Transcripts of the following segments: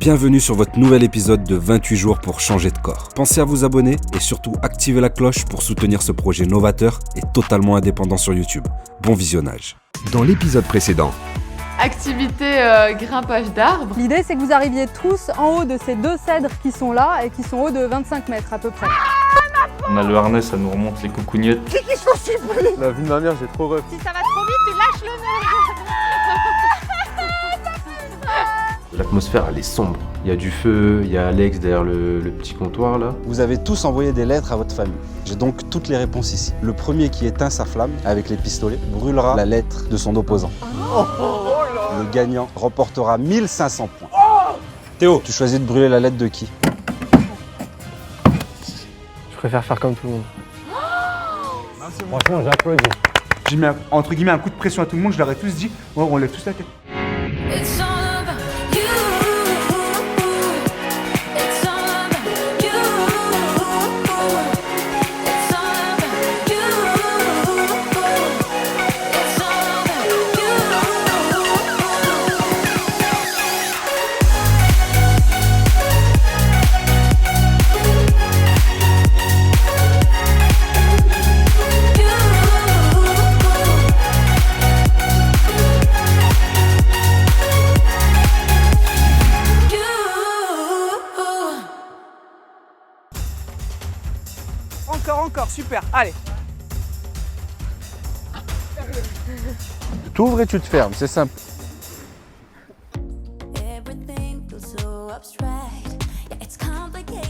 Bienvenue sur votre nouvel épisode de 28 jours pour changer de corps. Pensez à vous abonner et surtout activer la cloche pour soutenir ce projet novateur et totalement indépendant sur YouTube. Bon visionnage. Dans l'épisode précédent, Activité grimpage d'arbres. L'idée, c'est que vous arriviez tous en haut de ces deux cèdres qui sont là et qui sont hauts de 25 mètres à peu près. On a le harnais, ça nous remonte les coucougnettes. La vie de ma mère, j'ai trop rêvé. Si ça va trop vite, tu lâches le nez. L'atmosphère, elle est sombre. Il y a du feu, il y a Alex derrière le petit comptoir là. Vous avez tous envoyé des lettres à votre famille. J'ai donc toutes les réponses ici. Le premier qui éteint sa flamme avec les pistolets brûlera la lettre de son opposant. Le gagnant remportera 1500 points. Théo, tu choisis de brûler la lettre de qui? Je préfère faire comme tout le monde. Franchement, j'applaudis. J'ai mis entre guillemets un coup de pression à tout le monde, je leur ai tous dit, ouais, on lève tous la tête. Encore, super, allez. Tu ouvres et tu te fermes, c'est simple.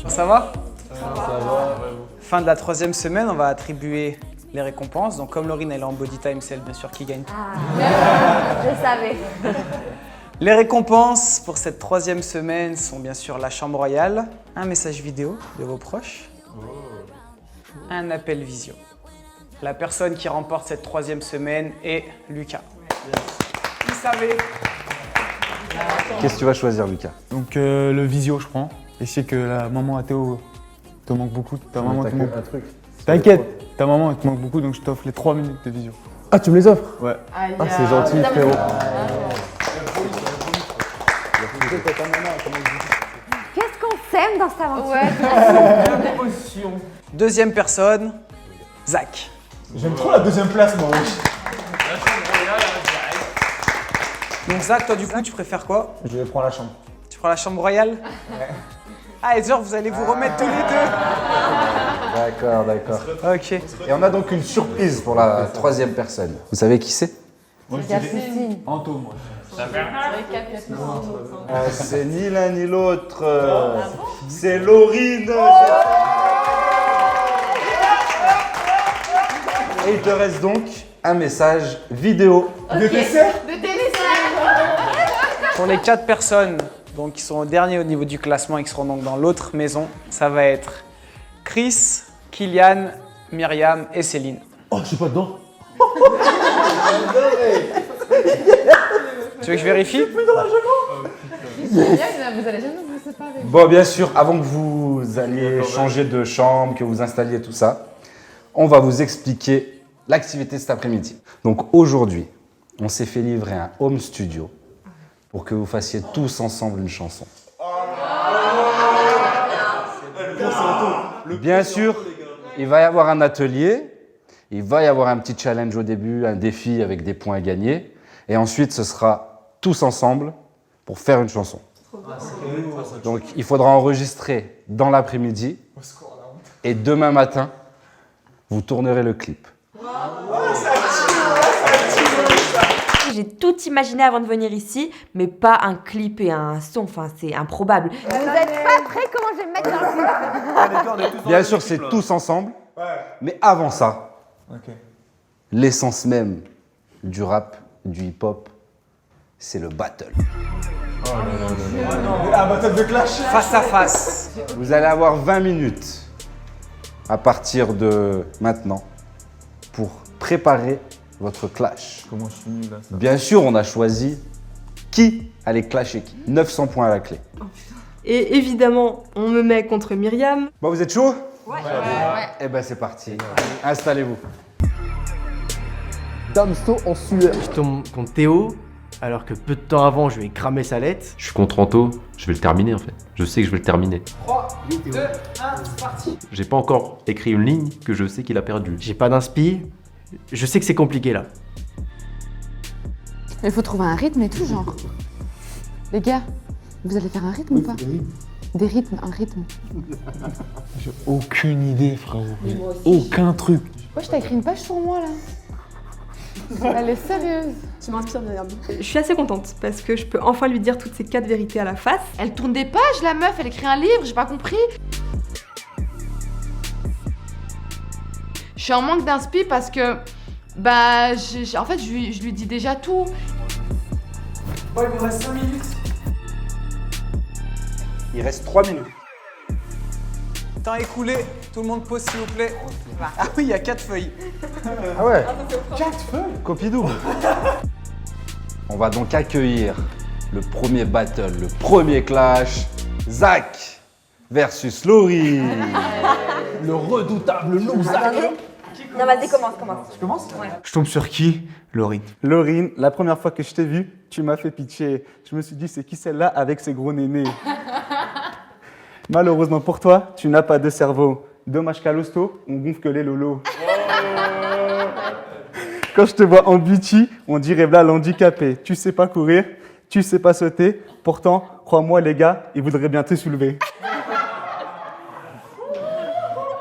Ça va? Ça va. Fin de la 3e semaine, on va attribuer les récompenses. Donc comme Laurine elle est en body time, c'est elle bien sûr qui gagne. Je savais. Les récompenses pour cette 3e semaine sont bien sûr la chambre royale, un message vidéo de vos proches, un appel visio. La personne qui remporte cette 3e semaine est Lucas. Vous savez. Qu'est-ce que tu vas choisir, Lucas? Donc le visio, je prends. Et je sais que la maman à Théo te manque beaucoup. Ta maman te manque. T'inquiète, ta maman elle te manque beaucoup, donc je t'offre les 3 minutes de visio. Ah, tu me les offres? Ouais. Ah, c'est gentil, frérot. Qu'est-ce qu'on s'aime dans cette aventure? Deuxième personne, Zach. J'aime trop la deuxième place, moi. Donc Zach, toi du coup, tu préfères quoi? Je vais prendre la chambre. Tu prends la chambre royale? Ouais. Ah, et genre, vous allez vous remettre tous les deux? D'accord. Ok. Et on a donc une surprise pour la 3e personne. Vous savez qui c'est? Moi, je dirais Anto, moi. C'est ni l'un ni l'autre. C'est Laurine. Et il te reste donc un message vidéo. De dessert? Pour les 4 personnes donc, qui sont au dernier au niveau du classement et qui seront donc dans l'autre maison, ça va être Chris, Kylian, Myriam et Céline. Oh, je suis pas dedans. Tu veux que je vérifie? Vous allez jamais vous séparer. Bon, bien sûr, avant que vous alliez changer de chambre, que vous installiez tout ça, on va vous expliquer l'activité cet après-midi. Donc aujourd'hui, on s'est fait livrer un home studio pour que vous fassiez tous ensemble une chanson. Bien sûr, il va y avoir un atelier, il va y avoir un petit challenge au début, un défi avec des points à gagner, et ensuite ce sera tous ensemble pour faire une chanson. Donc il faudra enregistrer dans l'après-midi, et demain matin, vous tournerez le clip. J'ai tout imaginé avant de venir ici, mais pas un clip et un son, enfin c'est improbable. Vous êtes pas prêts comment je vais me mettre dans le clip? Bien sûr, c'est tous ensemble, mais avant ça, l'essence même du rap, du hip-hop, c'est le battle. Un battle de clash? Face à face. Vous allez avoir 20 minutes à partir de maintenant pour préparer votre clash. Comment je suis nul là ça. Bien sûr, on a choisi qui allait clasher qui. 900 points à la clé. Et évidemment, on me met contre Myriam. Bon, vous êtes chaud? Ouais. Eh ben c'est parti. Installez-vous. Damso en sueur. Je tombe contre Théo, alors que peu de temps avant, je lui ai cramé sa lettre. Je suis contre Anto, je vais le terminer en fait. Je sais que je vais le terminer. 3, 2, 1, c'est parti. J'ai pas encore écrit une ligne que je sais qu'il a perdue. J'ai pas d'inspi. Je sais que c'est compliqué là. Il faut trouver un rythme et tout, genre. Les gars, vous allez faire un rythme ou pas? Des rythmes, un rythme. J'ai aucune idée, frérot. J'ai aucun truc. Ouais, je t'ai écrit une page sur moi, là. Elle est sérieuse. Tu m'inspires, Myriam. Je suis assez contente parce que je peux enfin lui dire toutes ces 4 vérités à la face. Elle tourne des pages, la meuf, elle écrit un livre, j'ai pas compris. Je suis en manque d'inspi parce que, bah, en fait, je lui dis déjà tout. Bon, il vous reste 5 minutes. Il reste 3 minutes. Temps écoulé, tout le monde pose s'il vous plaît. Ah oui, il y a 4 feuilles. Ah ouais. 4 feuilles. Copie double. On va donc accueillir le premier battle, le premier clash. Zach versus Laurie. Le redoutable loup Zach. Non, vas-y, commence. Je commence? Ouais. Je tombe sur qui? Laurine. Laurine, la première fois que je t'ai vue, tu m'as fait pitcher. Je me suis dit, c'est qui celle-là avec ses gros nénés? Malheureusement pour toi, tu n'as pas de cerveau. Dommage qu'à l'hosto, on gonfle que les lolos. Quand je te vois en beauty, on dirait là l'handicapé. Tu sais pas courir, tu sais pas sauter. Pourtant, crois-moi les gars, ils voudraient bien te soulever.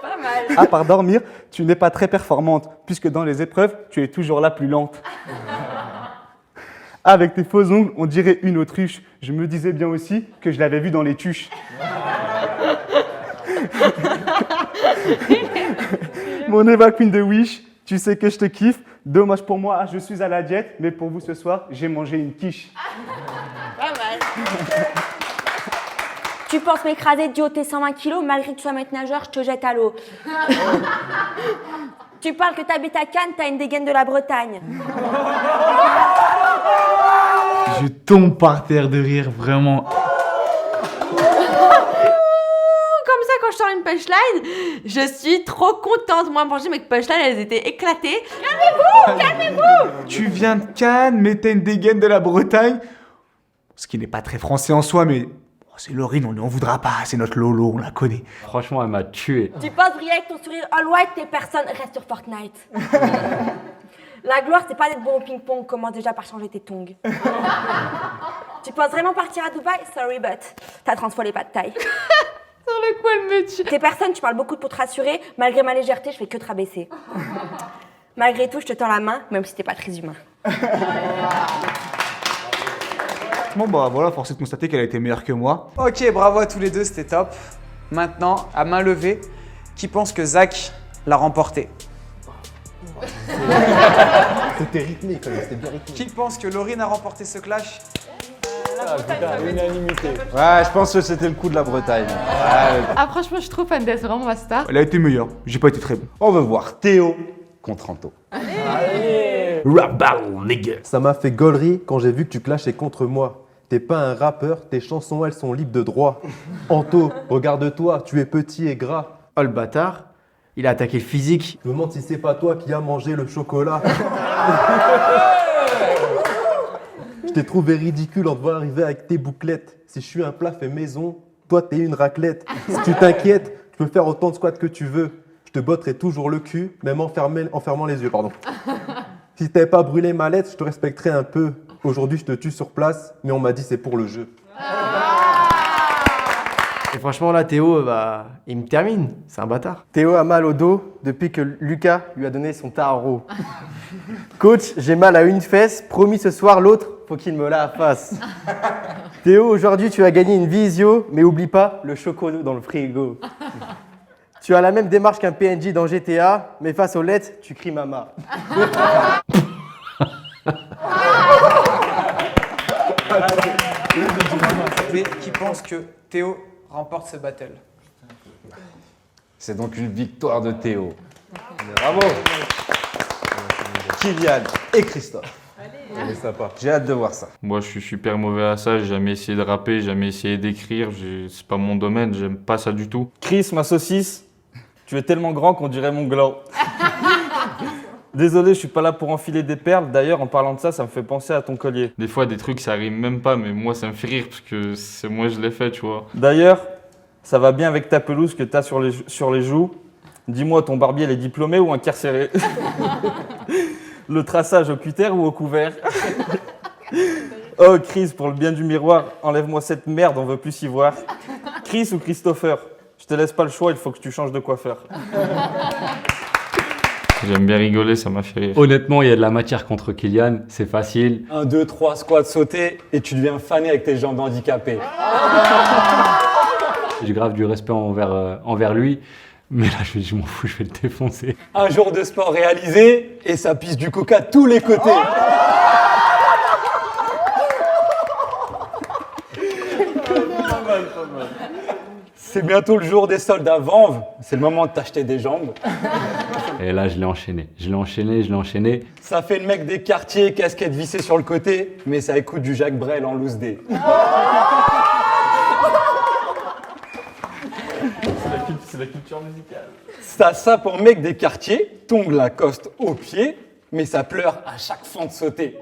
Pas mal. À part dormir, tu n'es pas très performante, puisque dans les épreuves, tu es toujours la plus lente. Avec tes faux ongles, on dirait une autruche. Je me disais bien aussi que je l'avais vue dans les tuches. Mon Eva Queen de Wish, tu sais que je te kiffe. Dommage pour moi, je suis à la diète, mais pour vous ce soir, j'ai mangé une quiche. Pas mal. Tu penses m'écraser du haut de tes 120 kilos, malgré que tu sois maître nageur, je te jette à l'eau. Tu parles que t'habites à Cannes, t'as une dégaine de la Bretagne. Je tombe par terre de rire, vraiment. Comme ça, quand je sors une punchline, je suis trop contente. Moi, manger mes punchlines, elles étaient éclatées. Calmez-vous. Tu viens de Cannes, mais t'as une dégaine de la Bretagne. Ce qui n'est pas très français en soi, mais c'est Laurine, on ne lui en voudra pas. C'est notre Lolo, on la connaît. Franchement, elle m'a tué. Tu penses briller avec ton sourire all white, tes personnes restent sur Fortnite. La gloire, c'est pas d'être bon au ping-pong, commence déjà par changer tes tongs. Tu penses vraiment partir à Dubaï? Sorry, but t'as 30 fois les pas de taille. Sur le coup, elle me tue. Tes personnes, tu parles beaucoup pour te rassurer. Malgré ma légèreté, je fais que te rabaisser. Malgré tout, je te tends la main, même si t'es pas très humain. Bon, bah voilà, force est de constater qu'elle a été meilleure que moi. Ok, bravo à tous les deux, c'était top. Maintenant, à main levée, qui pense que Zach l'a remporté? C'était rythmé quand même, c'était bien rythmé. Qui pense que Laurine a remporté ce clash? Unanimité. Ouais, je pense que c'était le coup de la Bretagne. Ouais. Ah, franchement, je suis trop fan d'elle, c'est vraiment ma star. Elle a été meilleure, j'ai pas été très bon. On veut voir Théo contre Anto. Rap battle, nigga. Ça m'a fait gaulerie quand j'ai vu que tu clashais contre moi. T'es pas un rappeur, tes chansons elles sont libres de droit. Anto, regarde-toi, tu es petit et gras. Oh le bâtard, il a attaqué le physique. Je me demande si c'est pas toi qui as mangé le chocolat. Je t'ai trouvé ridicule en te voyant arriver avec tes bouclettes. Si je suis un plat fait maison, toi t'es une raclette. Si tu t'inquiètes, tu peux faire autant de squats que tu veux. Je te botterai toujours le cul, même en fermant les yeux, pardon. Si t'avais pas brûlé ma lettre, je te respecterais un peu. Aujourd'hui, je te tue sur place, mais on m'a dit c'est pour le jeu. Et franchement là, Théo, bah, il me termine. C'est un bâtard. Théo a mal au dos depuis que Lucas lui a donné son tarot. Coach, j'ai mal à une fesse, promis ce soir l'autre, faut qu'il me la fasse. Théo, aujourd'hui tu as gagné une visio, mais oublie pas le choco dans le frigo. Tu as la même démarche qu'un PNJ dans GTA, mais face aux lettres, tu cries maman. Qui pense que Théo remporte ce battle? C'est donc une victoire de Théo. Bravo. Kylian et Christophe. C'est sympa. J'ai hâte de voir ça. Moi, je suis super mauvais à ça. J'ai jamais essayé de rapper, j'ai jamais essayé d'écrire. C'est pas mon domaine, j'aime pas ça du tout. Chris, ma saucisse, tu es tellement grand qu'on dirait mon gland. Désolé, je suis pas là pour enfiler des perles. D'ailleurs, en parlant de ça, ça me fait penser à ton collier. Des fois, des trucs, ça rime même pas, mais moi, ça me fait rire parce que c'est moi, je l'ai fait, tu vois. D'ailleurs, ça va bien avec ta pelouse que t'as sur les joues. Dis-moi, ton barbier, il est diplômé ou incarcéré? Le traçage au cutter ou au couvert? Oh, Chris, pour le bien du miroir, enlève-moi cette merde, on veut plus s'y voir. Chris ou Christopher? Je te laisse pas le choix, il faut que tu changes de coiffeur. J'aime bien rigoler, ça m'a fait rire. Honnêtement, il y a de la matière contre Kylian, c'est facile. 1, 2, 3, squat, sauter, et tu deviens fané avec tes jambes handicapées. J'ai grave du respect envers lui, mais là je m'en fous, je vais le défoncer. Un jour de sport réalisé, et ça pisse du coca de tous les côtés. C'est bientôt le jour des soldes à Vanves, c'est le moment de t'acheter des jambes. Et là je l'ai enchaîné. Ça fait le mec des quartiers, casquette vissée sur le côté, mais ça écoute du Jacques Brel en loose day. C'est la culture musicale. Ça pour mec des quartiers, tongue Lacoste aux pieds, mais ça pleure à chaque fin de sauter.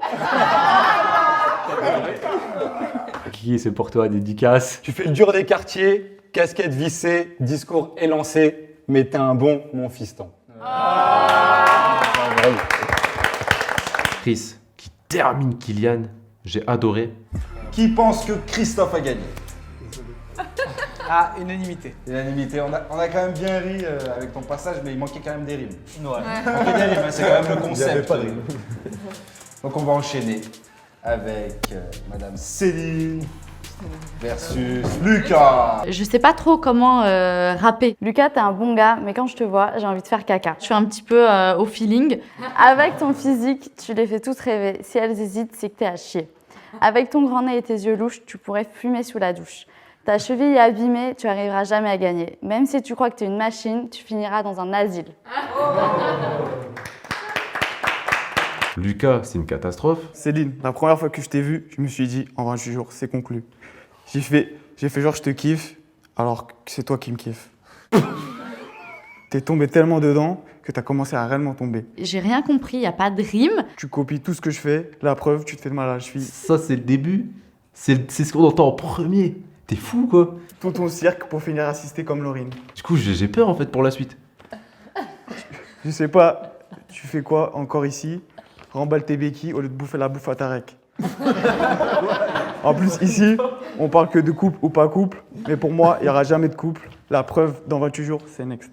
Qui c'est pour toi, dédicace? Tu fais le dur des quartiers, casquette vissée, discours élancé, mais t'es un bon mon fiston. Chris, qui termine Kylian, j'ai adoré. Qui pense que Christophe a gagné? Ah, unanimité. Unanimité, on a quand même bien ri avec ton passage, mais il manquait quand même des rimes. Ouais. Il manquait des rimes, hein, c'est quand même le concept. Il y avait pas de rimes. Donc on va enchaîner avec Madame Céline versus Lucas. Je sais pas trop comment rapper. Lucas, t'es un bon gars, mais quand je te vois, j'ai envie de faire caca. Je suis un petit peu au feeling. Avec ton physique, tu les fais toutes rêver. Si elles hésitent, c'est que t'es à chier. Avec ton grand nez et tes yeux louches, tu pourrais fumer sous la douche. Ta cheville est abîmée, tu arriveras jamais à gagner. Même si tu crois que t'es une machine, tu finiras dans un asile. Lucas, c'est une catastrophe. Céline, la première fois que je t'ai vu, je me suis dit, en 28 jours, c'est conclu. J'ai fait genre, je te kiffe, alors que c'est toi qui me kiffes. T'es tombé tellement dedans que t'as commencé à réellement tomber. J'ai rien compris, y a pas de rime. Tu copies tout ce que je fais, la preuve, tu te fais de mal à la cheville. Ça, c'est le début. C'est ce qu'on entend en premier. T'es fou, quoi. Tout ton cirque pour finir assisté comme Laurine. Du coup, j'ai peur, en fait, pour la suite. Je sais pas, tu fais quoi encore ici? Remballe tes béquilles au lieu de bouffer la bouffe à Tarek. En plus, ici, on parle que de couple ou pas couple, mais pour moi, il n'y aura jamais de couple. La preuve, dans 28 jours, c'est next.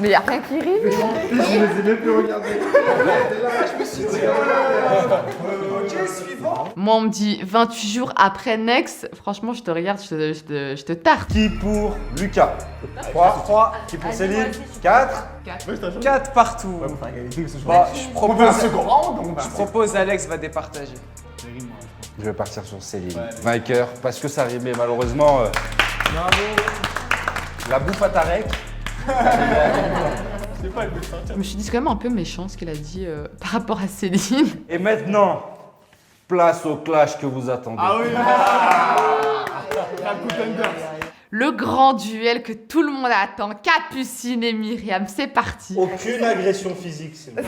Mais y a rien qui rime. Je les ai même plus regardés. Je me suis dit, ok, suivant. Moi, on me dit 28 jours après Next. Franchement, je te regarde, je te tarte. Qui pour Lucas? 3. Qui pour Céline? 4. 4 partout. Bon, je propose Alex va départager. Je vais partir sur Céline. Vainqueur, parce que ça rimait malheureusement. La bouffe à Tarek. Je me suis dit, c'est quand même un peu méchant ce qu'elle a dit par rapport à Céline. Et maintenant, place au clash que vous attendez. Ah oui. Le grand duel que tout le monde attend. Capucine et Myriam, c'est parti. Aucune agression physique, c'est bon.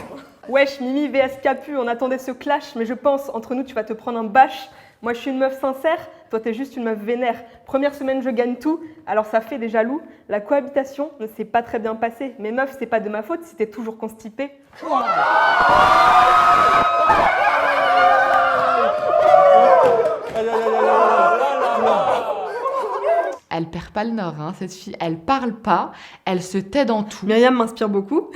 Wesh, Mimi vs Capu, on attendait ce clash, mais je pense, entre nous, tu vas te prendre un bâche. Moi, je suis une meuf sincère, toi, t'es juste une meuf vénère. Première semaine, je gagne tout, alors ça fait des jaloux. La cohabitation ne s'est pas très bien passée. Mais meuf, c'est pas de ma faute si t'es toujours constipée. Elle perd pas le nord, hein, cette fille. Elle parle pas, elle se tait dans tout. Myriam m'inspire beaucoup.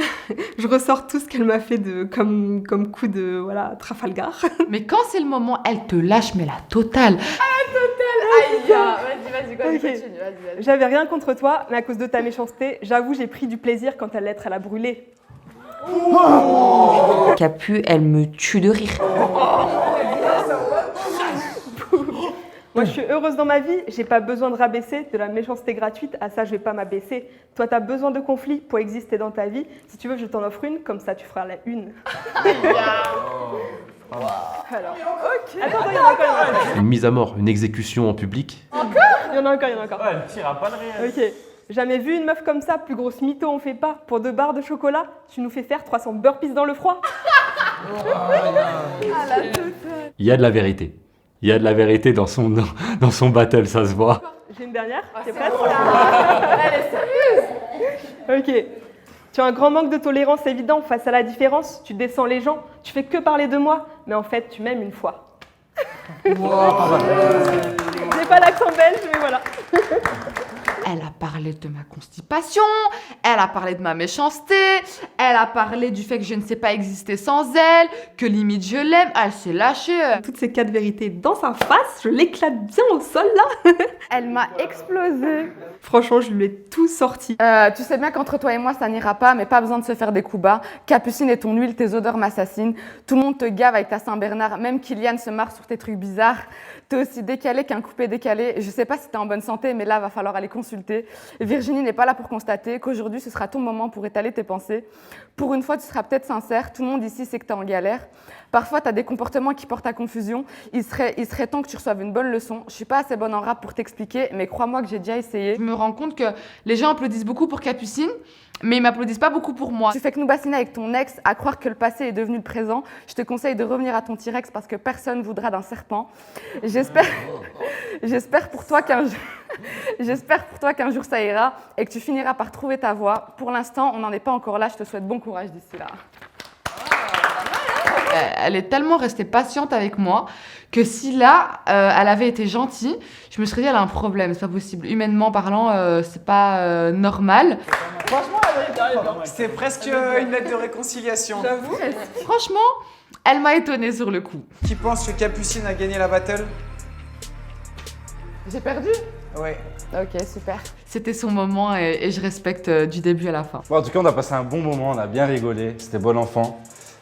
Je ressors tout ce qu'elle m'a fait comme coup de Trafalgar. Mais quand c'est le moment, elle te lâche, mais la totale. Aïe, vas-y, continue, vas-y. J'avais rien contre toi, mais à cause de ta méchanceté, j'avoue, j'ai pris du plaisir quand ta lettre, elle a brûlé. Capu, elle me tue de rire. Moi, je suis heureuse dans ma vie, j'ai pas besoin de rabaisser, de la méchanceté gratuite, à ça, je vais pas m'abaisser. Toi, t'as besoin de conflits pour exister dans ta vie. Si tu veux, je t'en offre une, comme ça, tu feras la une. Alors, ok. Attends, il y en a encore. Une mise à mort, une exécution en public. Encore ? Il y en a encore. Ouais, elle tire à pas de réel. Ok. Jamais vu une meuf comme ça, plus grosse mytho on fait pas. Pour 2 barres de chocolat, tu nous fais faire 300 burpees dans le froid. Il y a de la vérité. Il y a de la vérité dans son battle, ça se voit. J'ai une dernière, t'es prête? Elle est sérieuse. Ok. Tu as un grand manque de tolérance évident face à la différence. Tu descends les gens, tu fais que parler de moi, mais en fait, tu m'aimes une fois. J'ai pas l'accent belge, mais voilà. Elle a parlé de ma constipation, elle a parlé de ma méchanceté, elle a parlé du fait que je ne sais pas exister sans elle, que limite je l'aime, elle s'est lâchée. Toutes ces 4 vérités dans sa face, je l'éclate bien au sol là. Elle m'a explosé. Franchement, je lui ai tout sorti. Tu sais bien qu'entre toi et moi, ça n'ira pas, mais pas besoin de se faire des coups bas. Capucine et ton huile, tes odeurs m'assassinent. Tout le monde te gave avec ta Saint-Bernard, même Kylian se marre sur tes trucs bizarres. T'es aussi décalé qu'un coupé décalé. Je sais pas si t'es en bonne santé, mais là, va falloir aller consulter. Virginie n'est pas là pour constater qu'aujourd'hui, ce sera ton moment pour étaler tes pensées. Pour une fois, tu seras peut-être sincère. Tout le monde ici sait que t'es en galère. Parfois, t'as des comportements qui portent à confusion. Il serait temps que tu reçoives une bonne leçon. Je suis pas assez bonne en rap pour t'expliquer, mais crois-moi que j'ai déjà essayé. Je me rends compte que les gens applaudissent beaucoup pour Capucine, mais ils m'applaudissent pas beaucoup pour moi. Tu fais que nous bassiner avec ton ex à croire que le passé est devenu le présent. Je te conseille de revenir à ton T-Rex parce que personne voudra d'un serpent. J'espère pour toi qu'un jour ça ira et que tu finiras par trouver ta voie. Pour l'instant, on n'en est pas encore là. Je te souhaite bon courage d'ici là. Elle est tellement restée patiente avec moi que si là, elle avait été gentille, je me serais dit elle a un problème, c'est pas possible. Humainement parlant, c'est pas normal. Franchement, c'est presque une lettre de réconciliation. J'avoue. Franchement, elle m'a étonnée sur le coup. Qui pense que Capucine a gagné la battle? J'ai perdu? Ouais. Ok, super. C'était son moment et je respecte du début à la fin. Bon, en tout cas, on a passé un bon moment, on a bien rigolé, c'était bon enfant.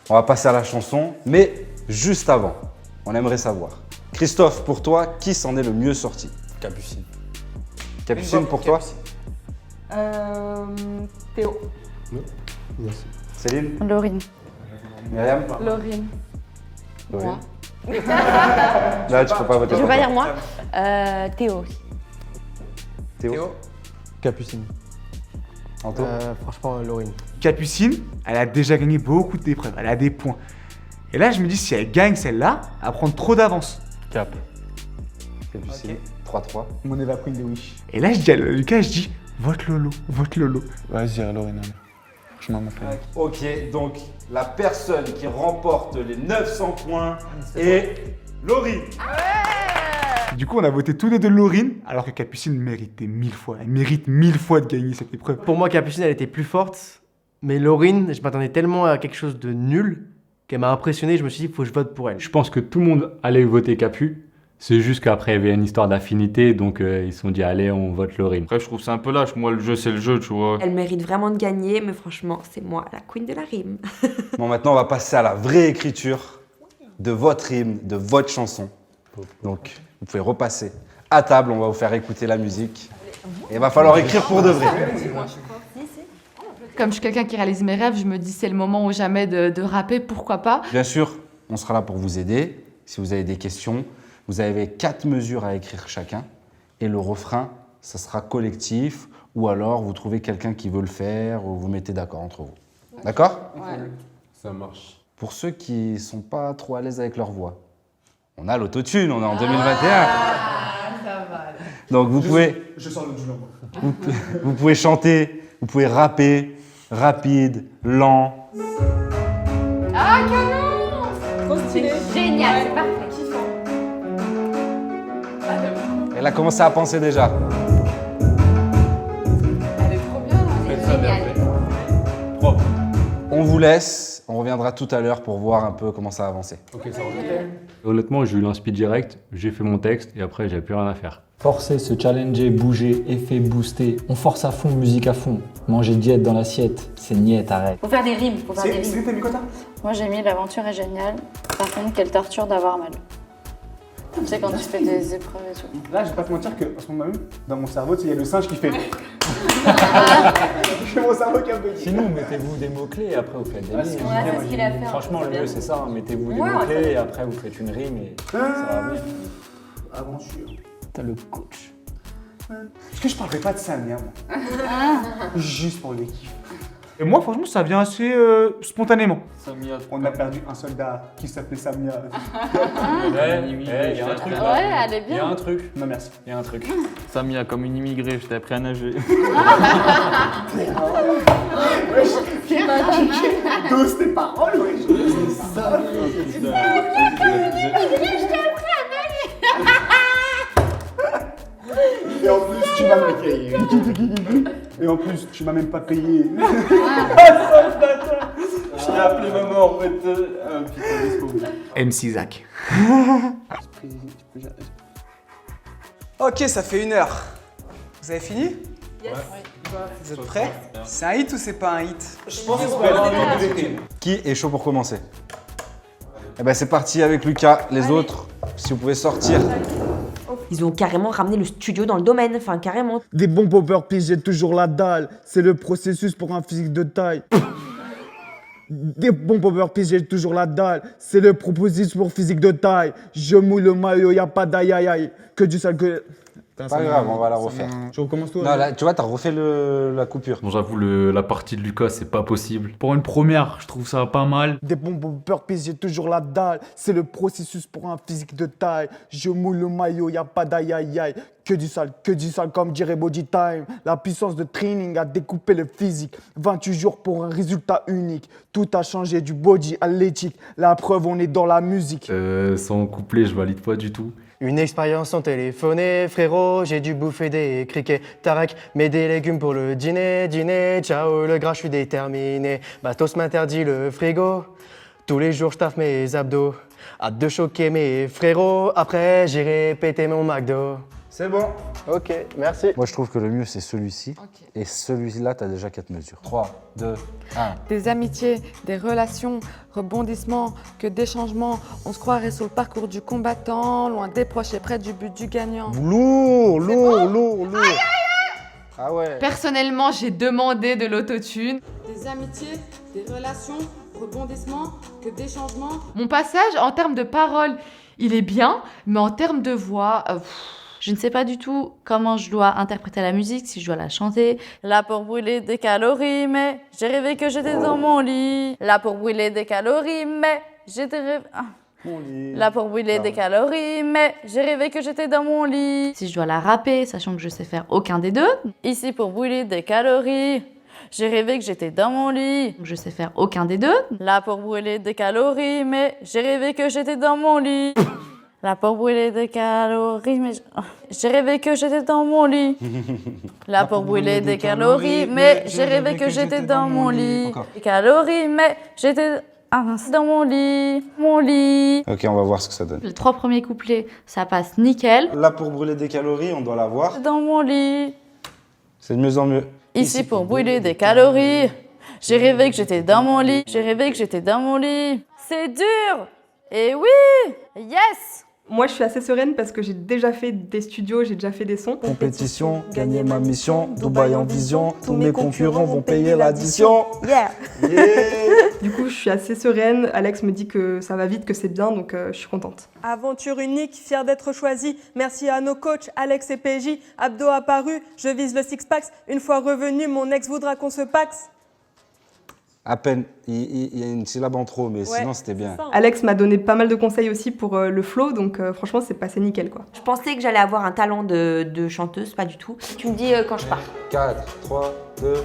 On va passer à la chanson, mais juste avant, on aimerait savoir. Christophe, pour toi, qui s'en est le mieux sorti? Capucine. Capucine pour toi? Théo. Merci. Céline? Laurine. Myriam? Laurine. Laurine. Là, tu peux pas voter. Je veux pas dire moi. Théo. Théo? Capucine. Anto? Franchement, Laurine. Capucine, elle a déjà gagné beaucoup d'épreuves, elle a des points. Et là, je me dis, si elle gagne celle-là, elle va prendre trop d'avance. Cap. Capucine. 3-3. Mon Eva Queen de Wish. Et là, je dis à Lucas, je dis, vote Lolo, vote Lolo. Ouais, je dirais Laurine. Franchement, ma femme. Ok, donc la personne qui remporte les 900 points est Laurine. Du coup, on a voté tous les deux Laurine, alors que Capucine méritait 1000 fois. Elle mérite 1000 fois de gagner cette épreuve. Pour moi, Capucine, elle était plus forte. Mais Laurine, je m'attendais tellement à quelque chose de nul qu'elle m'a impressionné. Je me suis dit, il faut que je vote pour elle. Je pense que tout le monde allait voter Capu. C'est juste qu'après, il y avait une histoire d'affinité, donc ils se sont dit, allez, on vote Laurine. Après, je trouve c'est un peu lâche. Moi, le jeu, c'est le jeu, tu vois. Elle mérite vraiment de gagner, mais franchement, c'est moi, la queen de la rime. Bon, maintenant, on va passer à la vraie écriture de votre hymne, de votre chanson. Donc, vous pouvez repasser à table, on va vous faire écouter la musique. Et il va falloir écrire pour de vrai. Comme je suis quelqu'un qui réalise mes rêves, je me dis c'est le moment ou jamais de rapper, pourquoi pas. Bien sûr, on sera là pour vous aider. Si vous avez des questions, vous avez 4 mesures à écrire chacun. Et le refrain, ça sera collectif. Ou alors, vous trouvez quelqu'un qui veut le faire ou vous mettez d'accord entre vous. D'accord? Ouais. Ça marche. Pour ceux qui ne sont pas trop à l'aise avec leur voix, on a l'autotune, on est en 2021. Ça va. Donc vous pouvez... Je sors le du long. Vous pouvez chanter, vous pouvez rapper, rapide, lent. Ah, canon! Trop stylé. Génial, c'est parfait. Elle a commencé à penser déjà. Elle est trop bien. C'est génial. Propre. On vous laisse, on reviendra tout à l'heure pour voir un peu comment ça a avancé. Ok, ça va. Honnêtement, j'ai eu l'inspi direct, j'ai fait mon texte et après, j'avais plus rien à faire. Forcer, se challenger, bouger, effet, booster. On force à fond, musique à fond. Manger diète dans l'assiette, c'est niette, arrête. Faut faire des rimes, faut faire des rimes. C'est t'as mis quoi, toi? Moi, j'ai mis l'aventure est géniale. Par contre, quelle torture d'avoir mal. Tu sais, quand tu fais des épreuves et tout. Là, je vais pas te mentir que, en ce moment même, dans mon cerveau, il y a le singe qui fait. C'est mon cerveau qui a bugué. Sinon, mettez-vous des mots-clés et après vous faites des rimes. Ouais, c'est ce qu'il a fait. Franchement, le mieux c'est ça, hein. Mettez-vous des Ouais, mots-clés ouais. et après vous faites une rime et ça va venir. Aventure. T'as le coach. Est-ce que je parlerai pas de Samia, moi? Juste pour le kiff. Et moi, franchement, ça vient assez spontanément. Samia. On a perdu un soldat qui s'appelait Samia. Il y a un truc là. Ouais, elle est Il y a bien. un truc. Non, merci. Il y a un truc. Samia, comme une immigrée, je t'ai appris à nager. Dose tes paroles, ouais. C'est ça. Et en plus, tu m'as même payé. Et en plus, tu m'as même pas payé. Je t'ai appelé maman en fait. Putain, MC Zach. Ok, ça fait 1 heure. Vous avez fini? Yes. Vous êtes prêts? C'est un hit ou c'est pas un hit? Je pense que Qui est chaud pour commencer? Eh ben c'est parti avec Lucas. Les autres, si vous pouvez sortir. Ils ont carrément ramené le studio dans le domaine, enfin carrément. Des bons poppers piégent toujours la dalle. C'est le processus pour un physique de taille. Des bons poppers piégent toujours la dalle. C'est le processus pour physique de taille. Je mouille le maillot, y'a pas d'aïe aïe aïe. Que du sale que... Pas grave, on va la refaire. Je recommence tout. Non, là, tu vois, t'as refait la coupure. Bon, j'avoue, la partie de Lucas, c'est pas possible. Pour une première, je trouve ça pas mal. Des bons poppers piégent toujours la dalle. C'est le processus pour un physique de taille. Je mouille le maillot, y'a pas d'aïe aïe aïe. Que du sale comme dirait Body Time. La puissance de training a découpé le physique. 28 jours pour un résultat unique. Tout a changé du body à l'éthique. La preuve, on est dans la musique. Sans couplet, je valide pas du tout. Une expérience sans téléphoner, frérot, j'ai dû bouffer des criquets. Tarek, mets des légumes pour le dîner, ciao, le gras, je suis déterminé. Matos m'interdit le frigo, tous les jours je taffe mes abdos. Hâte de choquer mes frérots, après j'irai péter mon McDo. C'est bon. Ok, merci. Moi, je trouve que le mieux, c'est celui-ci. Et celui-là, t'as déjà 4 mesures. 3, 2, 1. Des amitiés, des relations, rebondissements, que des changements. On se croirait sur le parcours du combattant, loin des proches et près du but du gagnant. Lourd. Ah ouais. Personnellement, j'ai demandé de l'autotune. Des amitiés, des relations, rebondissements, que des changements. Mon passage, en termes de paroles, il est bien, mais en termes de voix... Je ne sais pas du tout comment je dois interpréter la musique, si je dois la chanter. Là pour brûler des calories, mais j'ai rêvé que j'étais dans mon lit. Là pour brûler des calories, mais j'étais rêvé... Là pour brûler des calories, mais j'ai rêvé que j'étais dans mon lit. Si je dois la rapper, sachant que je sais faire aucun des deux. Ici pour brûler des calories, j'ai rêvé que j'étais dans mon lit. Je sais faire aucun des deux. Là pour brûler des calories, mais j'ai rêvé que j'étais dans mon lit. Là pour brûler des calories, mais j'ai rêvé que j'étais dans mon lit. Là pour brûler des calories, mais j'ai rêvé que j'étais dans mon lit. Des calories, mais j'étais dans mon lit. Ok, on va voir ce que ça donne. Les 3 premiers couplets, ça passe nickel. Là, pour brûler des calories, on doit la voir. Dans mon lit. C'est de mieux en mieux. Ici pour brûler des calories, j'ai rêvé que j'étais dans mon lit. J'ai rêvé que j'étais dans mon lit. C'est dur. Et oui, yes. Moi, je suis assez sereine parce que j'ai déjà fait des studios, j'ai déjà fait des sons. Compétition, gagner ma mission, Dubaï en vision, tous mes concurrents vont payer l'addition. Yeah. Du coup, je suis assez sereine. Alex me dit que ça va vite, que c'est bien, donc je suis contente. Aventure unique, fière d'être choisie. Merci à nos coachs, Alex et PJ. Abdo apparu, je vise le six-pack. Une fois revenu, mon ex voudra qu'on se paxe. À peine, il y a une syllabe en trop, mais sinon c'était bien. Alex m'a donné pas mal de conseils aussi pour le flow, donc franchement c'est passé nickel quoi. Je pensais que j'allais avoir un talent de chanteuse, pas du tout. Tu me dis quand je pars. 4, 3, 2, 1.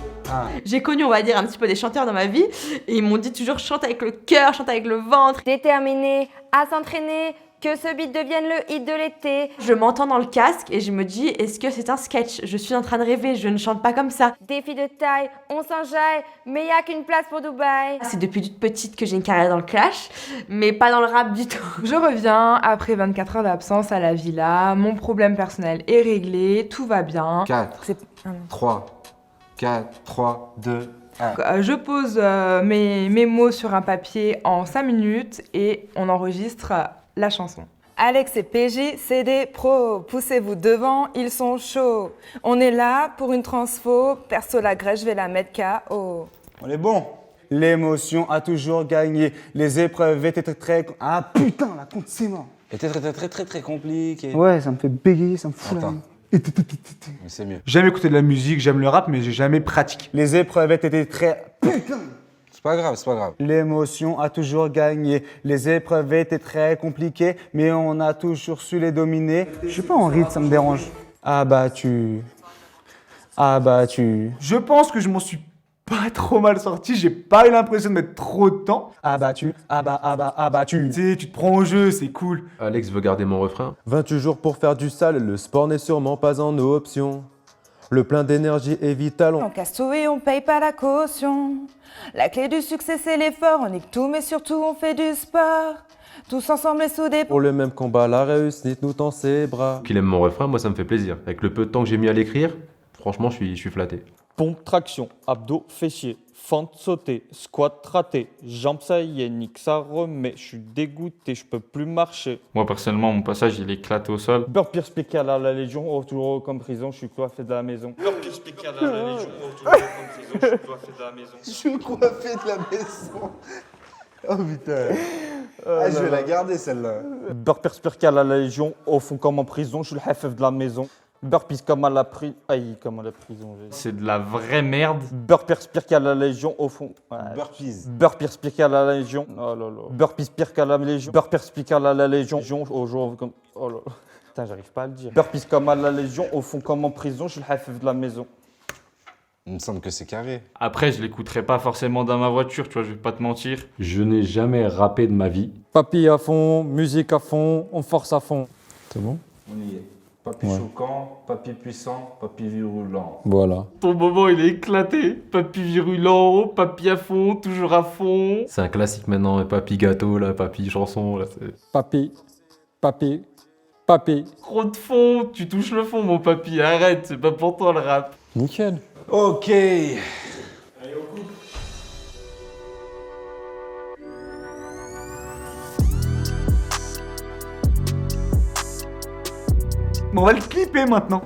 J'ai connu, on va dire, un petit peu des chanteurs dans ma vie et ils m'ont dit toujours chante avec le cœur, chante avec le ventre. Déterminée à s'entraîner, que ce beat devienne le hit de l'été. Je m'entends dans le casque et je me dis, est-ce que c'est un sketch? Je suis en train de rêver, je ne chante pas comme ça. Défi de taille, on s'enjaille, mais y a qu'une place pour Dubaï. C'est depuis toute petite que j'ai une carrière dans le clash, mais pas dans le rap du tout. Je reviens après 24 heures d'absence à la villa, mon problème personnel est réglé, tout va bien. 4, 3, 2, 1. Je pose mes mots sur un papier en 5 minutes et on enregistre la chanson. Alex et PJ, c'est des pros. Poussez-vous devant, ils sont chauds. On est là pour une transfo. Perso, la grèche, je vais la mettre KO. On est bon. L'émotion a toujours gagné. Les épreuves étaient très... Ah putain, la compte c'est mort. Était très compliqué. Ouais, ça me fait bégayer, ça me fout Attends. C'est mieux. J'aime écouter de la musique, j'aime le rap, mais j'ai jamais pratiqué. Les épreuves étaient très... C'est pas grave, c'est pas grave. L'émotion a toujours gagné. Les épreuves étaient très compliquées, mais on a toujours su les dominer. Je suis pas en rythme, ça me dérange. Abattu. Je pense que je m'en suis pas trop mal sorti, j'ai pas eu l'impression de mettre trop de temps. Abattu. Tu sais, tu te prends au jeu, c'est cool. Alex veut garder mon refrain. 28 jours pour faire du sale, le sport n'est sûrement pas en option. Le plein d'énergie est vital. On casse tout et on paye pas la caution. La clé du succès, c'est l'effort. On nique tout, mais surtout, on fait du sport. Tous ensemble et soudés. Pour le même combat, la réussite nous tend ses bras. Qu'il aime mon refrain, moi ça me fait plaisir. Avec le peu de temps que j'ai mis à l'écrire, franchement je suis flatté. Pompe, traction, abdos, fessiers, fente, sauter, squat, raté, jambes, ça y est, nique, ça remet, je suis dégoûté, je peux plus marcher. Moi, personnellement, mon passage, il est éclaté au sol. Burpee spécial à la Légion, oh, toujours comme prison, je suis coiffé de la maison. Burpee spécial à la Légion, oh, toujours comme prison, je suis coiffé de la maison. Je suis coiffé de la maison. Oh putain. Je vais la garder celle-là. Burpee spécial à la Légion, au fond comme en prison, je suis le chef de la maison. Burpees comme à la prison. Aïe, comme à la prison. C'est de la vraie merde. Burpees pire qu'à la Légion, au fond. Ouais. Burpees. Burpees pire qu'à la Légion. Oh là là. Burpees pire qu'à la Légion. Burpees pire qu'à la Légion. Au jour comme. Oh là là. Putain, j'arrive pas à le dire. Burpees comme à la Légion, au fond comme en prison, je suis le chef de la maison. Il me semble que c'est carré. Après, je l'écouterai pas forcément dans ma voiture, tu vois, je vais pas te mentir. Je n'ai jamais rappé de ma vie. Papy à fond, musique à fond, on force à fond. C'est bon? On y est. Papy choquant, papy puissant, papy virulent. Voilà. Ton moment, il est éclaté. Papy virulent, papy à fond, toujours à fond. C'est un classique maintenant, papy gâteau, là, papy chanson. Là, papy. Trop de fond, tu touches le fond, mon papy, arrête, c'est pas pour toi le rap. Nickel. Ok. Allez, au couple. Bon, on va le clipper maintenant.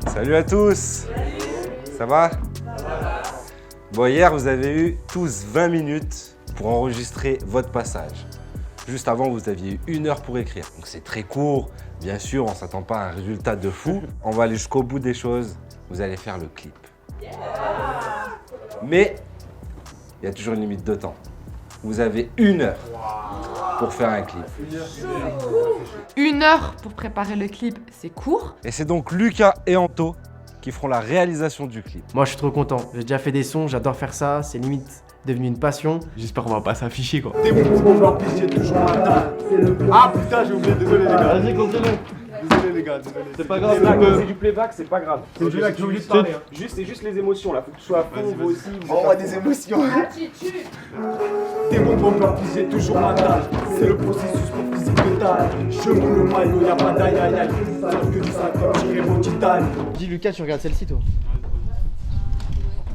Salut à tous. Ça va? Bon, hier, vous avez eu tous 20 minutes pour enregistrer votre passage. Juste avant, vous aviez eu 1 heure pour écrire. Donc c'est très court. Bien sûr, on ne s'attend pas à un résultat de fou. On va aller jusqu'au bout des choses. Vous allez faire le clip. Mais il y a toujours une limite de temps. Vous avez 1 heure pour faire un clip. 1 heure pour préparer le clip, c'est court. Et c'est donc Lucas et Anto qui feront la réalisation du clip. Moi, je suis trop content. J'ai déjà fait des sons, j'adore faire ça. C'est limite devenu une passion. J'espère qu'on va pas s'afficher, quoi. T'es bon, leur pitié, toujours matin. Ah putain, j'ai oublié, désolé les gars. Vas-y, continue. Désolé les gars, désolé. C'est pas grave, c'est du playback, c'est pas grave. C'est juste que j'ai oublié de parler. C'est juste les émotions là, faut que tu sois à fond, vous aussi. On voit des émotions. Attitude. T'es bon pour leur pitié, toujours matin. C'est le processus pour physique de taille. Je moule le maillot, y'a pas d'aïe aïe aïe. Alors que du 50, j'irai mon titane. Dis Lucas, tu regardes celle-ci toi.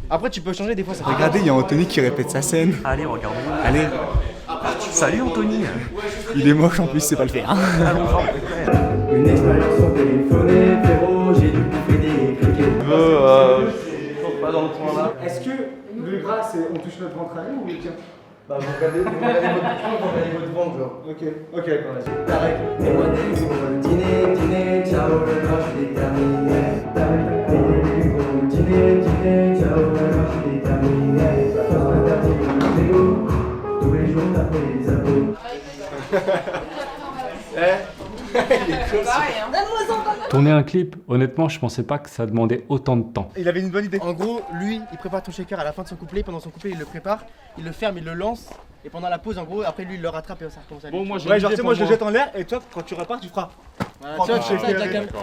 Après, tu peux changer des fois. Ça Regardez, il y a Anthony qui répète sa scène. Allez, regarde. Allez. Salut Anthony. Il est moche en plus, c'est pas le faire. Une expérience sur téléphone, frérot, j'ai dû bouffer des criquets. Je pense pas dans le coin là. Est-ce que le gras, c'est on touche notre ventre à nous ou le tien? Bah, vous regardez votre ventre, genre. Ok, d'accord, vas-y. T'arrêtes. Et moi, dès qu'on va dîner, ciao, le gras, je suis terminé. Dès qu'on dîner, ciao, le gras, je suis terminé. Force interdite, le vélo, tous les jours, taper les abos. Tourner un clip, honnêtement, je pensais pas que ça demandait autant de temps. Il avait une bonne idée. En gros, lui, il prépare ton shaker à la fin de son couplet. Pendant son couplet, il le prépare, il le ferme, il le lance. Et pendant la pause, en gros, après lui, il le rattrape et ça recommence à lui. Bon, moi, j'ai Ouais, genre, tu sais, moi, je le jette en l'air et toi, quand tu repars, tu feras. Voilà, tu vois, tu sais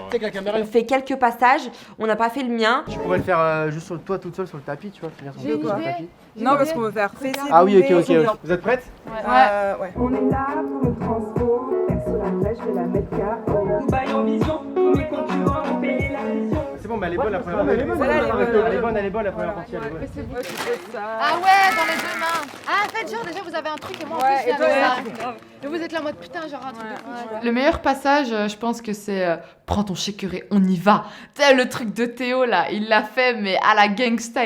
avec la caméra. On fait quelques passages, on n'a pas fait le mien. Tu pourrais le faire juste sur toi toute seule sur le tapis, tu vois, finir son clip sur le tapis. Non, parce qu'on veut faire fessier. Ah oui, ok. Vous êtes prêtes? Ouais. On est là pour le transfo. Perso la crèche, je vais la mettre KO. Dubaï en vision, tous mes concurrents ont payé la vision. C'est bon, mais elle est bonne la première partie. Elle est bonne la première partie. Ah ouais, dans les 2 mains. Ah, faites genre déjà vous avez un truc et moi en plus et toi, ça. Et vous êtes là en mode putain, genre un truc de fou. Le meilleur passage, je pense que c'est prends ton shaker et on y va. Tu sais, le truc de Théo là, il l'a fait mais à la gangsta.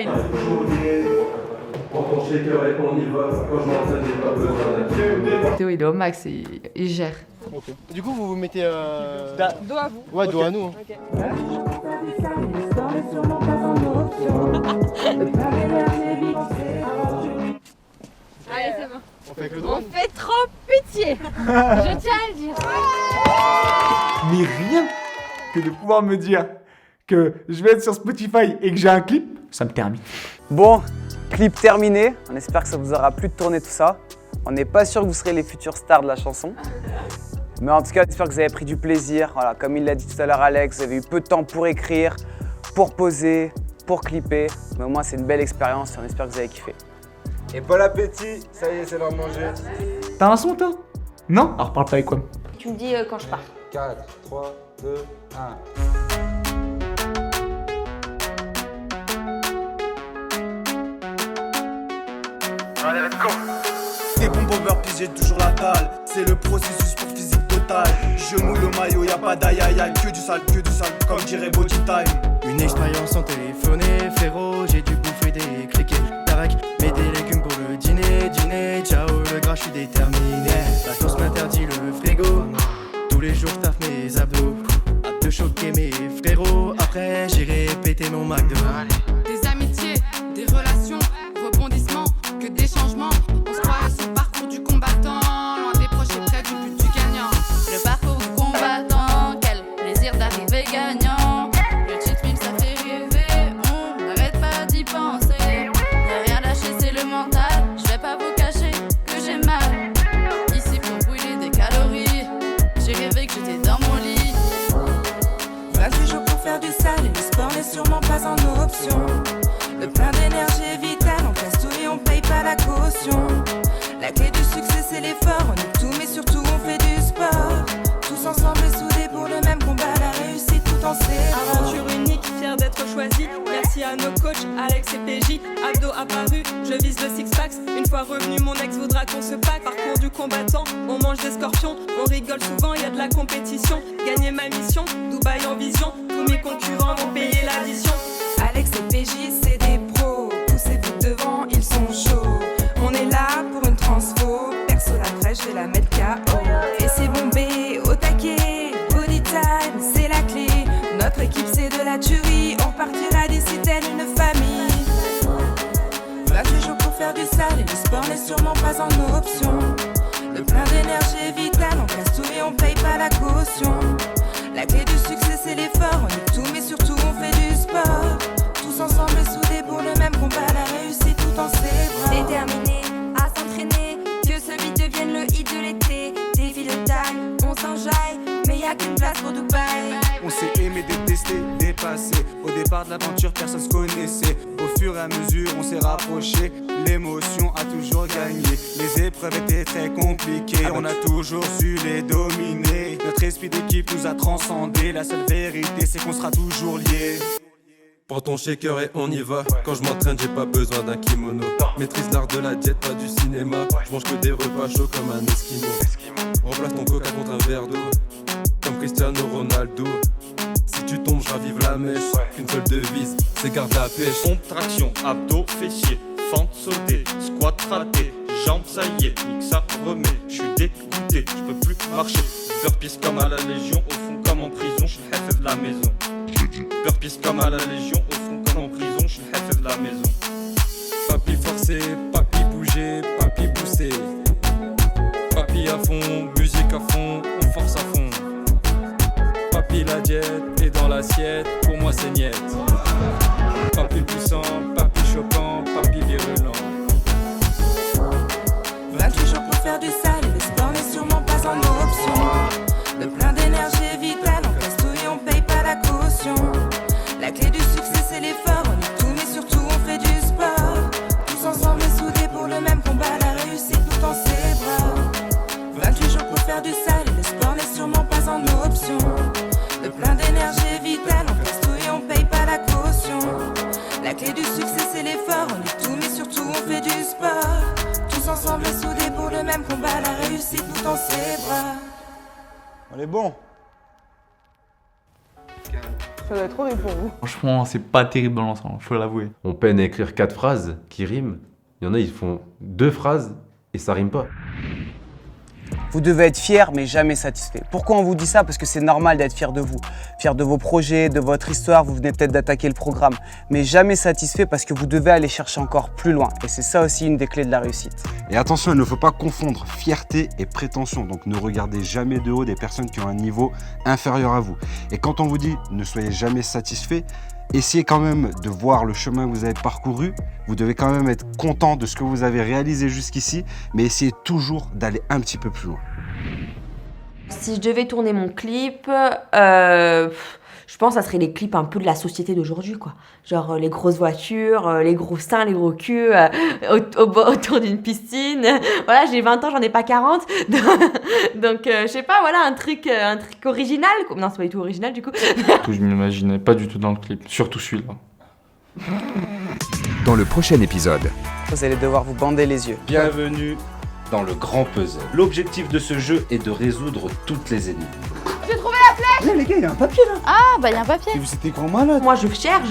Prends ton shaker et on y va. Quand je m'entraîne, j'ai pas besoin d'un. Théo il est au max et il gère. Du coup, vous vous mettez. Dos à vous. Ouais, dos à nous. Allez, c'est bon. On fait avec le On drone. fait trop pitié. Je tiens à le dire. Mais rien que de pouvoir me dire que je vais être sur Spotify et que j'ai un clip, ça me termine. Bon, clip terminé. On espère que ça vous aura plu de tourner tout ça. On n'est pas sûr que vous serez les futures stars de la chanson. Mais en tout cas, j'espère que vous avez pris du plaisir. Voilà, comme il l'a dit tout à l'heure Alex, vous avez eu peu de temps pour écrire, pour poser, pour clipper. Mais au moins, c'est une belle expérience et on espère que vous avez kiffé. Et bon appétit, ça y est, c'est l'heure de manger. T'as un son toi? Non? Alors parle pas avec quoi? Tu me dis quand je pars. 4, 3, 2, 1. Allez, let's go. Des bons bombers, puis j'ai toujours la dalle. C'est le processus pour physique total. Je mouille le maillot, y'a pas d'aïe aïe aïe. Que du sale, comme dirait Body Time. Une expérience sans téléphoner, frérot. J'ai dû bouffer des cliquets. Tarak, mets des légumes pour le dîner. Dîner, ciao, le gras, je suis déterminé. La sauce m'interdit le frigo. Tous les jours, je taffe mes abdos. Hâte de choquer mes frérots. Après, j'irai péter mon McDo. Des amitiés, des relations, rebondissements, que des changements. On se croirait sur le parcours du combattant, loin des proches et près du but du gagnant. Le parcours du combattant, quel plaisir d'arriver gagnant. Le titre film ça fait rêver, on n'arrête pas d'y penser. Y'a rien lâché, c'est le mental, je vais pas vous cacher que j'ai mal. Ici pour brûler des calories, j'ai rêvé que j'étais dans mon lit. 28 jours pour faire du sale et le sport n'est sûrement pas en option. Le plein d'énergie est vital, on casse tout et on paye pas la caution. La clé du succès c'est l'effort, on est tout mais surtout on fait du sport. Tous ensemble et soudés pour le même combat, la réussite tout en s'évore. Aventure unique, fier d'être choisi. Merci à nos coachs, Alex et PJ. Abdos apparu, je vise le six-pack. Une fois revenu, mon ex voudra qu'on se pack. Parcours du combattant, on mange des scorpions. On rigole souvent, y a de la compétition. Gagner ma mission, Dubaï en vision. Tous mes concurrents vont payer l'addition. Alex et PJ c'est des pros, poussez-vous devant, ils sont chauds. On est là pour une transfo, perso la fraîche, je vais la mettre KO. Et c'est bombé, au taquet, body time, c'est la clé. Notre équipe c'est de la tuerie, on partira d'ici telle une famille. 28 jours pour faire du sale et le sport n'est sûrement pas en option. Le plein d'énergie est vital, on casse tout et on paye pas la caution. La clé du succès c'est l'effort, on est tout mais surtout on fait du sport. Tous ensemble et soudés pour le même combat, la réussite tout en ses bras. Déterminés à s'entraîner, que ce beat devienne le hit de l'été. Défi de taille, on s'enjaille, mais y a qu'une place pour Dubaï. On s'est aimé, détesté, dépassé. Au départ de l'aventure, personne se connaissait. Au fur et à mesure, on s'est rapproché. L'émotion a toujours gagné. Les épreuves étaient très compliquées. On a toujours su les dominer. Notre esprit d'équipe nous a transcendés. La seule vérité, c'est qu'on sera toujours liés. Prends ton shaker et on y va. Quand je m'entraîne, j'ai pas besoin d'un kimono. Maîtrise l'art de la diète, pas du cinéma. Je mange que des repas chauds comme un esquimau. Remplace ton coca contre un verre d'eau, comme Cristiano Ronaldo. Si tu tombes, je ravive la mèche. Qu'une seule devise, c'est garde la pêche. Pompe, traction, abdos, fessiers, fente sautée, squat raté, jambes ça y est, nique ça remet. Je suis dégoûté, je peux plus marcher. Burpees comme à la Légion, au fond comme en prison, je suis le chef de la maison. Burpees comme à la Légion, au fond comme en prison, je suis le chef de la maison. Papi forcé, papi bougé, papi poussé. Papi à fond, musique à fond, on force à fond. Papi la diète est dans l'assiette, pour moi c'est niette. Papi puissant, papi choquant, papi virulent. 28 jours pour faire du sale et le sport n'est sûrement pas en option. Le plein d'énergie est vital, on casse tout et on paye pas la caution. La clé du succès c'est l'effort, on est tout mais surtout on fait du sport. Tous ensemble et soudés pour le même combat, la réussite tout en ses bras. 28 jours pour faire du sale et le sport n'est sûrement pas en option. Le plein d'énergie est vital, on casse tout et on paye pas la caution. La clé du succès c'est l'effort, on est tout mais surtout on fait du sport. Tous ensemble et soudés pour le même combat, la réussite tout en ses bras. On est bon. Ça doit être trop pour vous. Franchement, c'est pas terrible dans l'ensemble, faut l'avouer. On peine à écrire 4 phrases qui riment. Il y en a, ils font 2 phrases et ça rime pas. Vous devez être fier, mais jamais satisfait. Pourquoi on vous dit ça? Parce que c'est normal d'être fier de vous. Fier de vos projets, de votre histoire, vous venez peut-être d'attaquer le programme. Mais jamais satisfait parce que vous devez aller chercher encore plus loin. Et c'est ça aussi une des clés de la réussite. Et attention, il ne faut pas confondre fierté et prétention. Donc ne regardez jamais de haut des personnes qui ont un niveau inférieur à vous. Et quand on vous dit ne soyez jamais satisfait, essayez quand même de voir le chemin que vous avez parcouru. Vous devez quand même être content de ce que vous avez réalisé jusqu'ici, mais essayez toujours d'aller un petit peu plus loin. Si je devais tourner mon clip, je pense que ça serait les clips un peu de la société d'aujourd'hui, quoi. Genre les grosses voitures, les gros seins, les gros culs, autour d'une piscine. Voilà, j'ai 20 ans, j'en ai pas 40. Donc, je sais pas, voilà, un truc original. Non, c'est pas du tout original, du coup. Je m'imaginais pas du tout dans le clip, surtout celui-là. Dans le prochain épisode. Vous allez devoir vous bander les yeux. Bienvenue dans le grand puzzle. L'objectif de ce jeu est de résoudre toutes les énigmes. J'ai trouvé la flèche. Les gars, il y a un papier là. Ah, bah, il y a un papier. Vous êtes des grands malades. Moi, je cherche.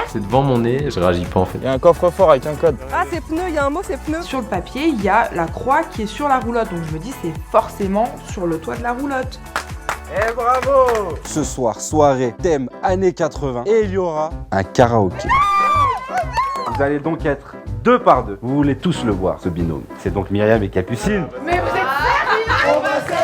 C'est devant mon nez, je réagis pas en fait. Il y a un coffre-fort avec un code. Ah, c'est pneu, il y a un mot, c'est pneu. Sur le papier, il y a la croix qui est sur la roulotte. Donc je me dis, c'est forcément sur le toit de la roulotte. Eh bravo. Ce soir, soirée thème années 80 et il y aura un karaoké. Vous allez donc être 2 par 2. Vous voulez tous le voir, ce binôme. C'est donc Myriam et Capucine. Mais vous êtes sérieux?